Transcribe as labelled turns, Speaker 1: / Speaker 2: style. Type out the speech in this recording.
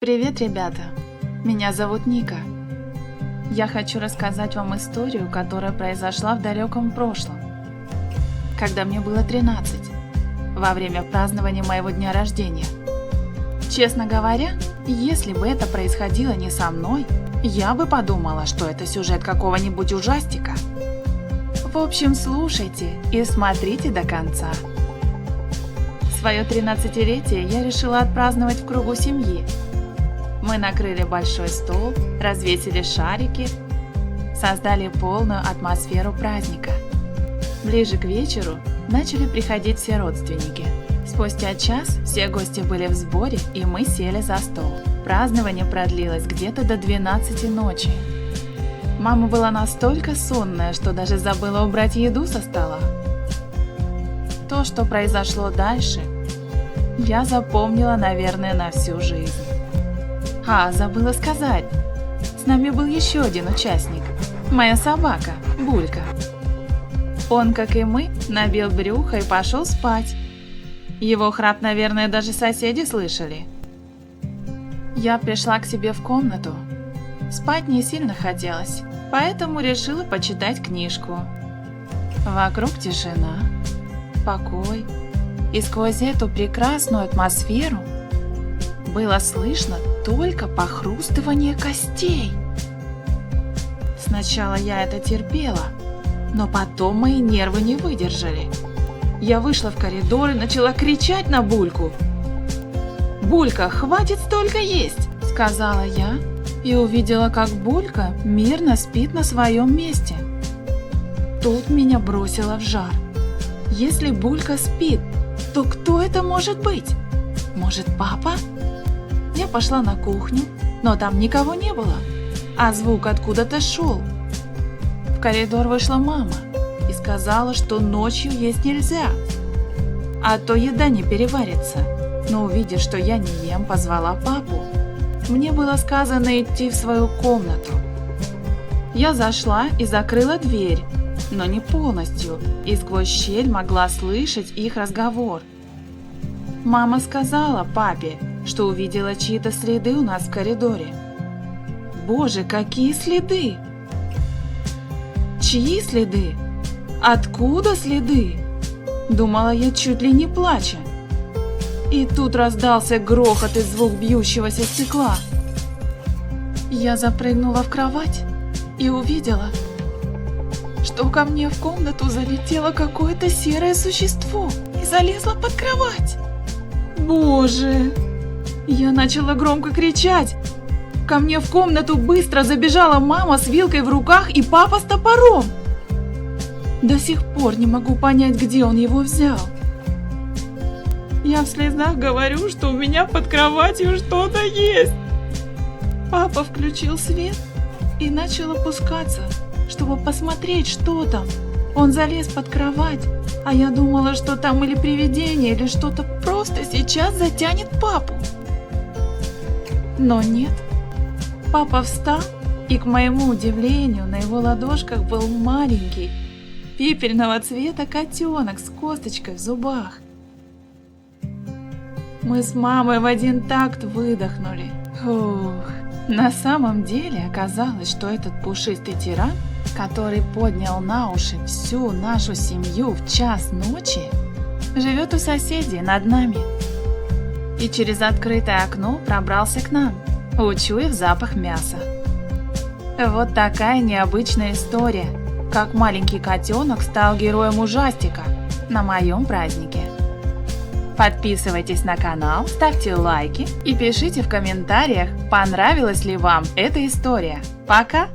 Speaker 1: Привет, ребята! Меня зовут Ника. Я хочу рассказать вам историю, которая произошла в далеком прошлом, когда мне было 13, во время празднования моего дня рождения. Честно говоря, если бы это происходило не со мной, я бы подумала, что это сюжет какого-нибудь ужастика. В общем, слушайте и смотрите до конца. Свое 13-летие я решила отпраздновать в кругу семьи. Мы накрыли большой стол, развесили шарики, создали полную атмосферу праздника. Ближе к вечеру начали приходить все родственники. Спустя час все гости были в сборе, и мы сели за стол. Празднование продлилось где-то до 12 ночи. Мама была настолько сонная, что даже забыла убрать еду со стола. То, что произошло дальше, я запомнила, наверное, на всю жизнь. Забыла сказать, с нами был еще один участник, моя собака, Булька. Он, как и мы, набил брюхо и пошел спать. Его храп, наверное, даже соседи слышали. Я пришла к себе в комнату. Спать не сильно хотелось, поэтому решила почитать книжку. Вокруг тишина, покой, и сквозь эту прекрасную атмосферу было слышно только похрустывание костей. Сначала я это терпела, но потом мои нервы не выдержали. Я вышла в коридор и начала кричать на Бульку. «Булька, хватит столько есть!» — сказала я и увидела, как Булька мирно спит на своем месте. Тут меня бросило в жар. Если Булька спит, то кто это может быть? Может, папа? Я пошла на кухню, но там никого не было, а звук откуда-то шел. В коридор вышла мама и сказала, что ночью есть нельзя, а то еда не переварится. Но увидев, что я не ем, позвала папу. Мне было сказано идти в свою комнату. Я зашла и закрыла дверь, но не полностью, и сквозь щель могла слышать их разговор. Мама сказала папе, что увидела чьи-то следы у нас в коридоре. Боже, какие следы! Чьи следы? Откуда следы? Думала я, чуть ли не плача. И тут раздался грохот и звук бьющегося стекла. Я запрыгнула в кровать и увидела, что ко мне в комнату залетело какое-то серое существо и залезло под кровать. Боже! Я начала громко кричать. Ко мне в комнату быстро забежала мама с вилкой в руках и папа с топором. До сих пор не могу понять, где он его взял. Я в слезах говорю, что у меня под кроватью что-то есть. Папа включил свет и начал опускаться, чтобы посмотреть, что там. Он залез под кровать, а я думала, что там или привидение, или что-то просто сейчас затянет папу. Но нет. Папа встал, и, к моему удивлению, на его ладошках был маленький, пепельного цвета котенок с косточкой в зубах. Мы с мамой в один такт выдохнули. Фух. На самом деле оказалось, что этот пушистый тиран, который поднял на уши всю нашу семью в час ночи, живет у соседей над нами. И через открытое окно пробрался к нам, учуяв запах мяса. Вот такая необычная история, как маленький котенок стал героем ужастика на моем празднике. Подписывайтесь на канал, ставьте лайки и пишите в комментариях, понравилась ли вам эта история. Пока!